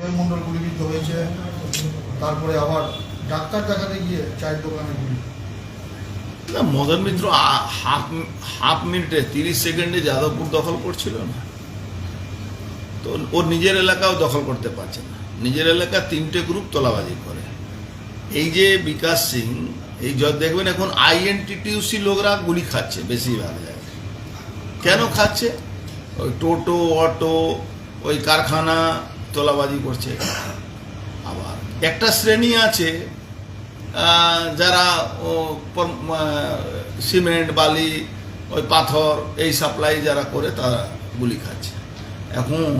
মন্ডল গুলিবিদ্ধ হয়েছে, তারপরে আবার ডাক্তার দেখাতে গিয়ে চায়ের দোকানে গুলি। না, মদন মিত্র হাফ মিনিটে 30 সেকেন্ডে যাদবপুর দখল করছিল না তো, ওর নিজের এলাকাও দখল করতে পারছে না। নিজের এলাকা 3টে গ্রুপ তোলাবাজি করে। এই যে বিকাশ সিং, এই দেখবেন এখন INTTUC লোকরা গুলি খাচ্ছে বেশিরভাগ জায়গায়। কেন খাচ্ছে? ওই টোটো, অটো, ওই কারখানা তোলাবাজি করছে। আবার একটা শ্রেণী আছে যারা সিমেন্ট, বালি, ওই পাথর এই সাপ্লাই যারা করে তারা গুলি খাচ্ছে। এখন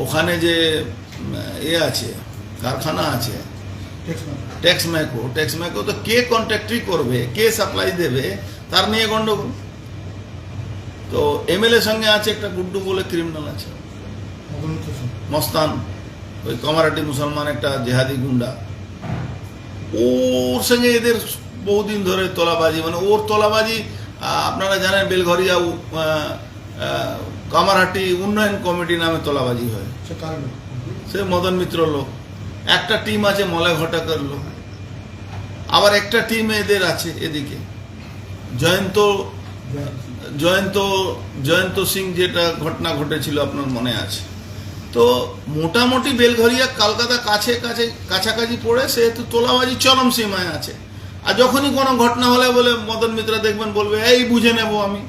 ওখানে যে আছে কারখানা আছে টেক্সম্যাকো, তো কে কন্ট্রাক্টরি করবে, কে সাপ্লাই দেবে, তার নিয়ে গন্ডগোল। তো MLA সঙ্গে আছে একটা গুড্ডু বলে ক্রিমিনাল আছে, মস্তান, ওই কমারাটি মুসলমান একটা জেহাদি গুন্ডা। ওর সঙ্গে এদের বহুদিন ধরে তোলাবাজি, মানে ওর তোলাবাজি আপনারা জানেন বেলঘরিয়া কামারহাটি উন্নয়ন কমিটি নামে তোলাবাজি হয়। সে মদন মিত্র লোক। একটা টিম আছে মলয় ঘটকের লোক, আবার একটা টিম এদের আছে এদিকে জয়ন্ত সিং, যেটা ঘটনা ঘটেছিল আপনার মনে আছে। তো মোটামুটি বেলঘরিয়া কলকাতা কাছাকাছি পড়ে, সেহেতু তোলাবাজি চরম সীমায় আছে। আর যখনই কোনো ঘটনা হলে বলে মদন মিত্র দেখবেন বলবে এই বুঝে নেব, আমি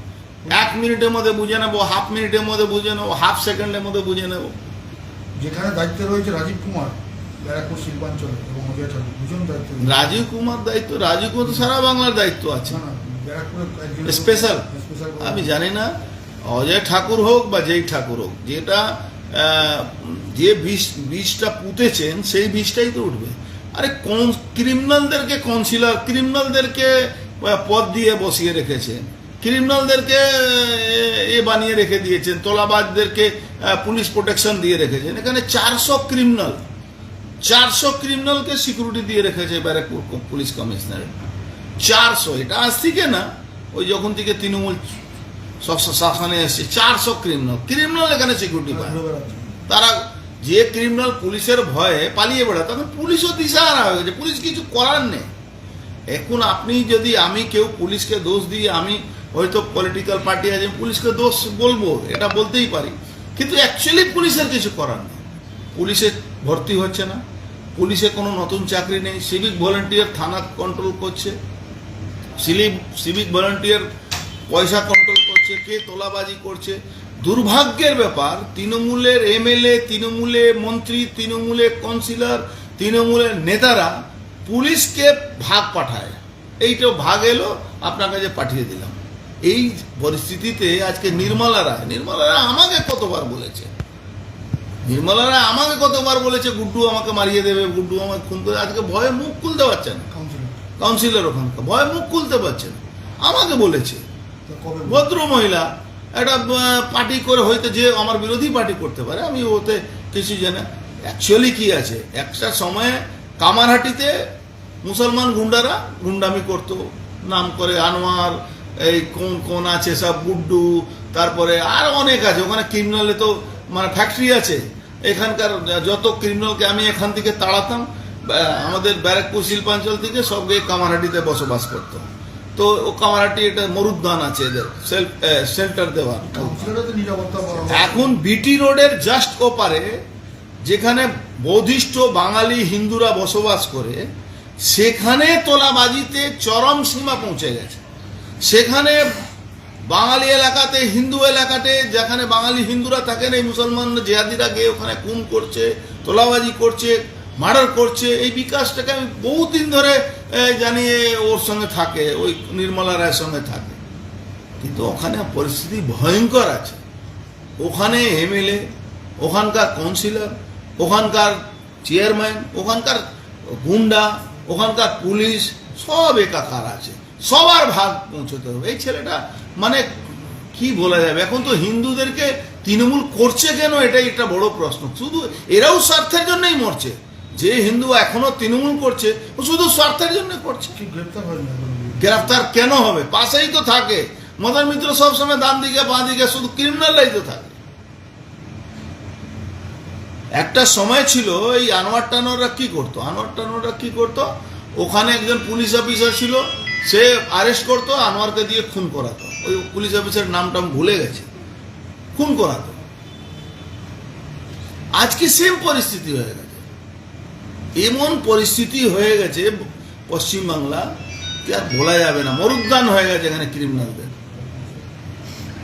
1 মিনিটের মধ্যে বুঝে নেবো, হাফ মিনিটের মধ্যে বুঝে নেবো, হাফ সেকেন্ডের মধ্যে বুঝে নেব। যেখানে দায়িত্বে রয়েছে রাজীব কুমার, ব্যারাকপুর শিল্পাঞ্চল, এবং অজয় ঠাকুর, দুজন দায়িত্ব। রাজীব কুমার তো সারা বাংলার দায়িত্ব আছে, স্পেশাল। আমি জানি না অজয় ঠাকুর হোক বা যেই ঠাকুর হোক, যেটা যে বীজটা পুঁতেছেন সেই বীজটাই তো উঠবে। আরে কোন ক্রিমিনালদেরকে কাউন্সিলর, ক্রিমিনালদেরকে পদ দিয়ে বসিয়ে রেখেছেন, ক্রিমিনালদেরকে বানিয়ে রেখে দিয়েছেন, তোলাবাজদেরকে পুলিশ প্রোটেকশন দিয়ে রেখেছেন। এখানে 400 ক্রিমিনালকে সিকিউরিটি দিয়ে রেখেছে ব্যারাকপুর পুলিশ কমিশনারেট। 400, এটা আজ থেকে না, ওই যখন থেকে তৃণমূল শাসনে এসছে 400 ক্রিমিনাল এখানে সিকিউরিটি পায়। তারা যে ক্রিমিনাল পুলিশের ভয়ে পালিয়ে বেড়ায়, তখন পুলিশও দিশাহারা হয়ে গেছে, পুলিশ কিছু করার নেই। এখন আপনি যদি, আমি কেউ পুলিশকে দোষ দিয়ে, আমি হয়তো পলিটিক্যাল পার্টি আছে, পুলিশকে দোষ বলবো, এটা বলতেই পারি, কিন্তু অ্যাকচুয়ালি পুলিশের কিছু করার নেই। পুলিশে ভর্তি হচ্ছে না, পুলিশে কোনো নতুন চাকরি নেই, সিভিক ভলেন্টিয়ার থানা কন্ট্রোল করছে, সিভিক ভলেন্টিয়ার পয়সা কন্ট্রোল করছে, কে তোলাবাজি করছে। দুর্ভাগ্যের ব্যাপার, তৃণমূলের MLA, তৃণমূলের মন্ত্রী, তৃণমূলের কাউন্সিলর, তৃণমূলের নেতারা পুলিশকে ভাগ পাঠায়। এইটা ভাগ এলো, আপনার কাছে পাঠিয়ে দিলাম। এই পরিস্থিতিতে আজকে নির্মলা রায় আমাকে কতবার বলেছে গুড্ডু আমাকে মারিয়ে দেবে, গুড্ডু আমাকে খুন করে। আজকে ভয়ে মুখ খুলতে পারছে না, কাউন্সিলর ওখানকার ভয়ে মুখ খুলতে পারছে না। আমাকে বলেছে ভদ্র মহিলা, একটা পার্টি করে, হয়তো যে আমার বিরোধী পার্টি করতে পারে, আমি ওতে কিছু জানি। অ্যাকচুয়ালি কি আছে, একটা সময়ে কামারহাটিতে মুসলমান গুন্ডারা গুন্ডামি করতো, নাম করে আনোয়ার, এই কোন আছে সব, গুড্ডু, তারপরে আর অনেক আছে। ওখানে ক্রিমিনালে তো মানে ফ্যাক্টরি আছে। এখানকার যত ক্রিমিনালকে আমি এখান থেকে তাড়াতাম, আমাদের ব্যারাকপুর শিল্পাঞ্চল থেকে সব গিয়ে কামারহাটিতে বসবাস করতো। তো ও কামারহাটি এটা মরুদ্যান আছে এদের, শেল্টার দেওয়ার। এখন BT রোডের জাস্ট ওপারে, যেখানে বৌদ্ধিষ্ট বাঙালি হিন্দুরা বসবাস করে, সেখানে তোলাবাজিতে চরম সীমা পৌঁছে গেছে। সেখানে বাঙালি এলাকাতে, হিন্দু এলাকাতে, যেখানে বাঙালি হিন্দুরা থাকেন, এই মুসলমান জেহাদিরা গিয়ে ওখানে খুন করছে, তোলাবাজি করছে, মার্ডার করছে। এই বিকাশটাকে আমি বহুদিন ধরে জানিয়ে ওর সঙ্গে থাকে, ওই নির্মলা রায়ের সঙ্গে থাকে, কিন্তু ওখানে পরিস্থিতি ভয়ঙ্কর আছে। ওখানে MLA, ওখানকার কাউন্সিলর, ওখানকার চেয়ারম্যান, ওখানকার গুন্ডা, ওখানকার পুলিশ সব একাকার আছে। সবার ভাগ পৌঁছতে হবে। এই ছেলেটা মানে কি বলা যাবে, এখন তো হিন্দুদেরকে তৃণমূল করছে কেন, এটাই একটা বড় প্রশ্ন। শুধু এরাও স্বার্থের জন্যই মরছে। যে হিন্দু এখনো তৃণমূল করছে, ও শুধু স্বার্থের জন্য করছে। গ্রেফতার কেন হবে? পাশেই তো থাকে মদন মিত্র, সবসময় ডান দিকে বাঁ দিকে শুধু ক্রিমিনালরাই তো থাকে। একটা সময় ছিল এই আনোয়ার টানোয়াররা কি করতো ওখানে একজন পুলিশ অফিসার ছিল, সে অ্যারেস্ট করতো, আনোয়ারকে দিয়ে খুন করাতো। ওই পুলিশ অফিসার নামটা ভুলে গেছে, খুন করাতো। আজকে সেম পরিস্থিতি হয়ে গেছে, এমন পরিস্থিতি হয়ে গেছে পশ্চিমবাংলা কি আর বলা যাবে না, মরুদ্যান হয়ে গেছে এখানে ক্রিমিনালদের।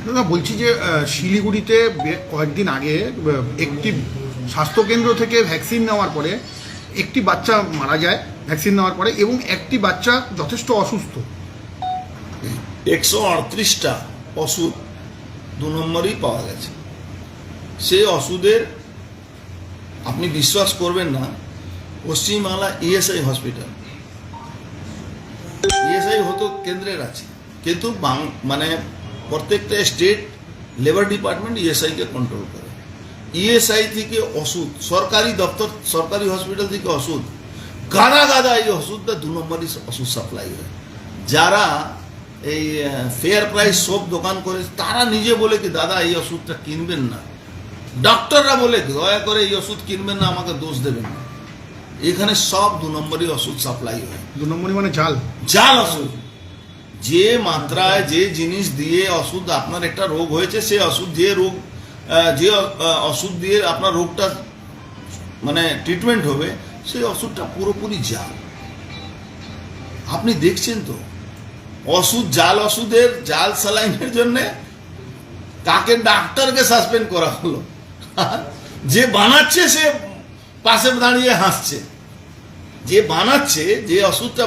দাদা বলছি যে শিলিগুড়িতে কয়েকদিন আগে একটি স্বাস্থ্যকেন্দ্র থেকে ভ্যাকসিন নেওয়ার পরে একটি বাচ্চা মারা যায় ভ্যাকসিন নেওয়ার পরে, এবং একটি বাচ্চা যথেষ্ট অসুস্থ। 138টা ওষুধ 2 নম্বরই পাওয়া গেছে। সেই ওষুধের আপনি বিশ্বাস করবেন না, পশ্চিমবাংলা ইএসআই হসপিটাল, ইএসআই হতো কেন্দ্রের আছে, কিন্তু মানে প্রত্যেকটা স্টেট লেবার ডিপার্টমেন্ট ইএসআইকে কন্ট্রোল করে। ইএসআই থেকে ওষুধ, সরকারি দপ্তর, সরকারি হসপিটাল থেকে ওষুধ গাদা গাদা, এই ওষুধটা 2 নম্বরই ওষুধ সাপ্লাই হয়। যারা এই ফেয়ার প্রাইস সব দোকান করে তারা নিজে বলে কি দাদা এই ওষুধটা কিনবেন না, ডক্টররা বলে দয়া করে এই ওষুধ কিনবেন না, আমাকে দোষ দেবেন না। এখানে সব 2 নম্বরই ওষুধ সাপ্লাই হয়। 2 নম্বরই মানে জাল জাল ওষুধ। যে মাত্রায় যে জিনিস দিয়ে ওষুধ, আপনার একটা রোগ হয়েছে, সে ওষুধ যে ওষুধ দিয়ে আপনার রোগটা মানে ট্রিটমেন্ট হবে, সেই ওষুধটা পুরোপুরি জাল। আপনি দেখছেন তো ওষুধ, জাল ওষুধের, জাল স্যালাইনের জন্য কাকে ডাক্তারকে সাসপেন্ড করা হলো, যে বানাচ্ছে সে পাশে দাঁড়িয়ে হাসছে। যে বানাচ্ছে, যে ওষুধটা